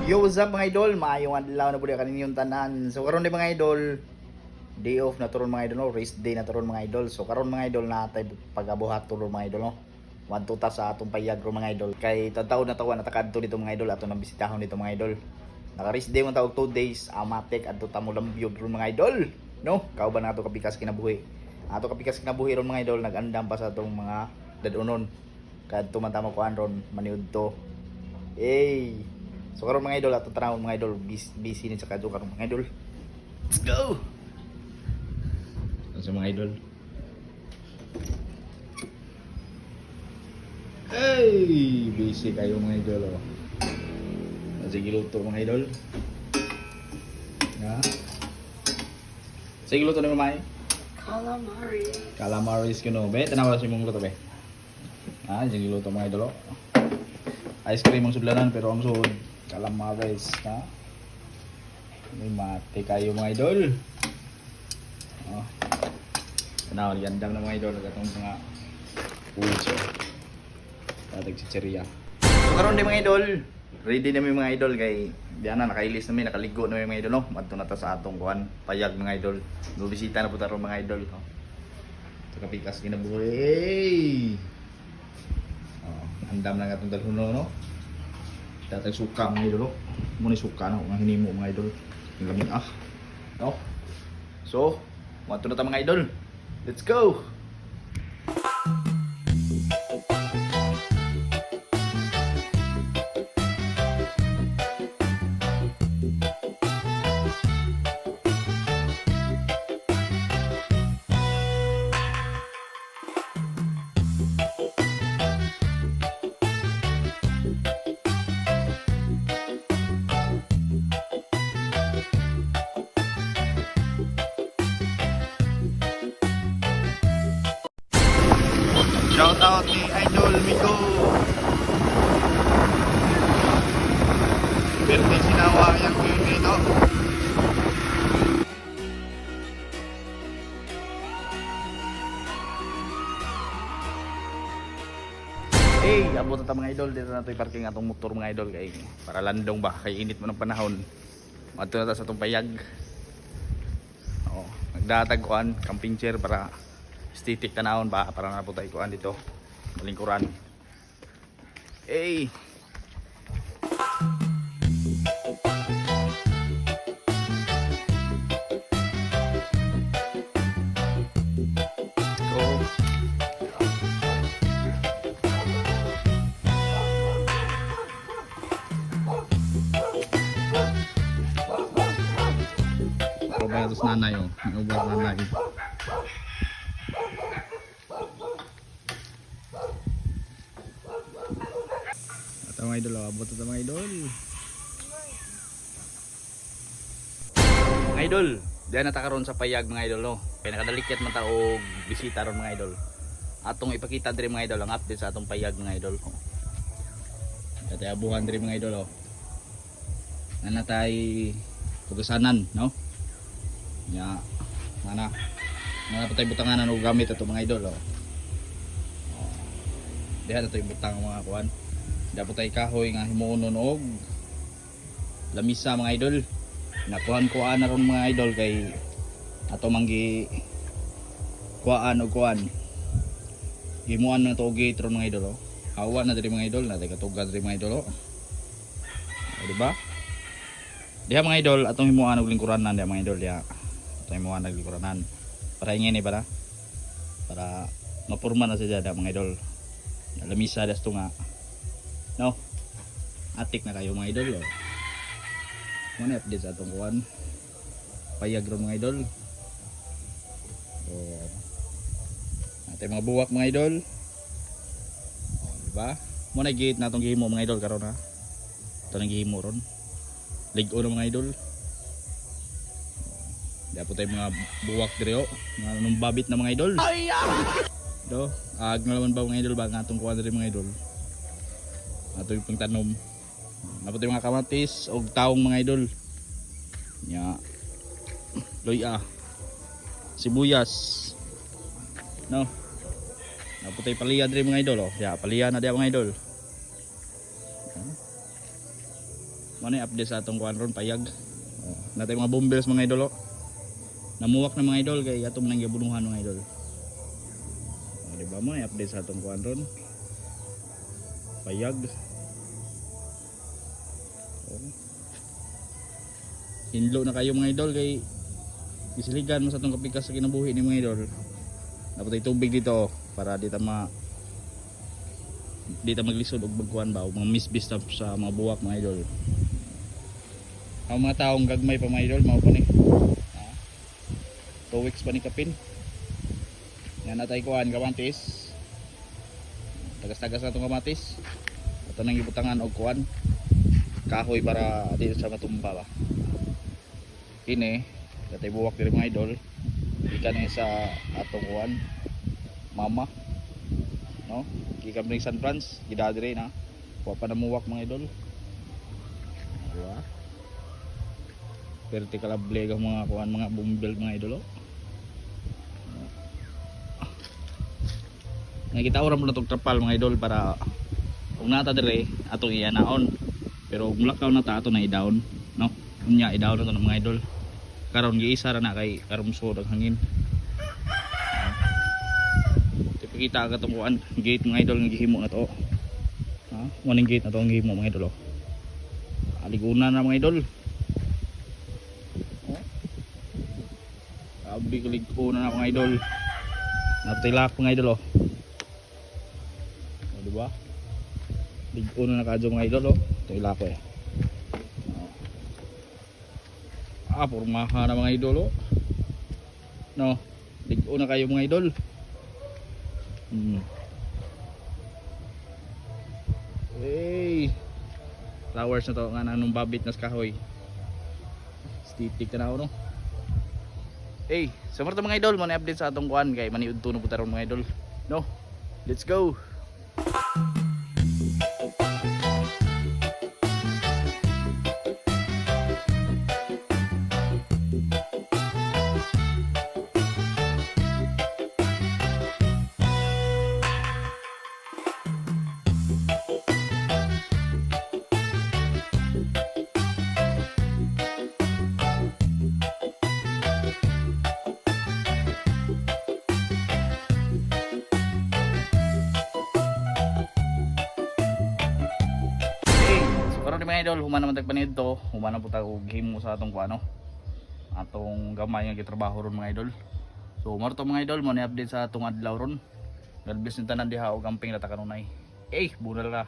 Yo, what's up mga idol? Maayong adlaw na po di kaninyong tanan. So karon di mga idol, day off na turon mga idol, no? Rest day na turon mga idol. So karon mga idol na tay pagabuhat turon mga idol, no? Wadto ta sa atong payagro mga idol. Kay tataw na tawa natakadto dito mga idol ato nang bisitahon dito mga idol. Naka rest day man ta og 2 days, amatek adto ta mo lambyog ron mga idol. No? Kauban nato kapikas kinabuhi. Ato kapikas kinabuhi ron mga idol, nagandam pa sa atong mga dadunon. Kadto man ta mo kuan ron maniud to. So karon mga idol ato tanawon mga idol, busy ni sa kadto karon mga idol. Let's go. Sa mga idol. Hey, busy kayo mga idol oh. Sige luto mga idol. Ya. Sige luto ni mamay. Calamaris kuno. Be, tanaw si mong luto be. Sige luto mga idol oh. Ice cream ang sudlanan pero ang sud calamaris ha. May mate kayo mga idol. Oh. Tanaw gandang na mga idol katong mga foods oh. Tatag chicheria. So karon di mga idol, ready na mi mga idol kay diyan na nakailis na mi, nakaligo na mi mga idol no. Madto na ta sa atong kuan, payag mga idol. Bibisita na po ta ron mga idol no. So kapikas kinabuhi. Oh, andam na atong dalhuno no. Tatag suka mga idol no. Muna suka na ang hinimo mga idol. Yung lamig no. So, madto na ta mga idol. Let's go. Shout out ni Idol Miko. Birthday sinawa yang dito. Abot na ta mga idol, dito na to i-parking atong motor mga idol kay para landong ba kay init mo ng panahon. Adto na ta sa atong payag. Nagdatag kuan camping chair para aesthetic tanawon ba para na po tayo kuan dito malingkuran. Bayan terus nanay oh, ubah nanay. Ito mga idol, abot ito mga idol. Mga idol, diyan natakaroon sa payag mga idol no. Kaya nakadalikyat man ta og bisita ron mga idol. Atong ipakita diri mga idol ang update sa atong payag mga idol. Dati abuhan diri mga idol oh. Nanatay tugasanan no. Nya mana patay butanganan og gamit ato mga idol oh. Diha na tay butang mga kuan. Dapat tay kahoy nga himuonon og lamisa mga idol. Nakuhan na ron mga idol kay ato manggi kuan og kuan. Himuan na to og gate ron mga idol oh. Hawa na diri mga idol, natay katugan diri mga idol oh. Di ba? Diha mga idol atong himuan og lingkuranan diha mga idol diha. Tayo mo naglingkuranan para ingin ni para mapurma na siya da mga idol. Lamisa das to nga no atik na kayo mga idol oh. Muna update sa atong kuan payag ron mga idol oh. Natay mga buwak mga idol oh, diba muna gate na itong gihimo mga idol karon ha. Ito nang gihimo ron ligo na mga idol. Dapat tayo mga buwak diri oh, mga numbabit na mga idol. Do, ngalaman ba mga idol ba nga atong kuha diri mga idol. Ato yung pangtanom. Dapat tayo mga kamatis og taong mga idol. Nya. Loya. Sibuyas. No. Dapat tayo paliya diri mga idol oh. Ya, paliya na dia mga idol. Ano yung update sa atong kuan ron payag. Oh, natay mga bombers mga idol oh. Namuwak na mga idol kay atong nang gibunuhan mga idol. Oh, di ba mo yung update sa atong kuan ron? Payag. Oh. Hinlo na kayo mga idol kay isiligan mo sa atong kapikas sa kinabuhi ni mga idol. Dapat tubig dito para dito maglisod og bagkuan ba o mga misbis sa mga buwak mga idol. Ang mga taong gagmay pa mga idol mao pa ni 2 weeks pa ni kapin yan natay kuan kamatis tagas-tagas na itong kamatis ito nang ibutangan og kuan kahoy para dito sa matumba ba kini natay buwak diri mga idol ikan sa atong kuan mama no gikan ring San Franz gidadre na wa pa namuwak mga idol diba vertical ableg ang mga kuan mga bumble mga idol oh. Nakita oram mo na itong trapal mga idol para kung nata dire atong iyanaon pero kung lakaw na ta ato na i-down no unya i-down na to ng mga idol karon giisa ra na kay karumsod ang hangin kita ka itong kuan gate mga idol nga gihimo na to ha maning gate na to ang gihimo mga idol oh. Aligunan na mga idol abi kuliguna na mga idol natilak mga idol oh. Diba? Ligo na nakadyo mga idol oh. Ito ila ko eh. Pormaha na mga idol oh. No, ligo na kayo mga idol. Hey. Flowers na to nga nanong babit nas kahoy. Stitik na ako no. Hey, sumarta mga idol, mo na update sa atong kuan kay maniud tuno putaron mga idol. No. Let's go. Karon di mga idol, human naman tagpanid to, human na po tayo game sa atong kuano. Atong gamay nga gitrabaho ron mga idol. So maro to mga idol, mo ni update sa atong adlaw ron. God bless ni tanan diha og amping rata kanunay. Bunal ka.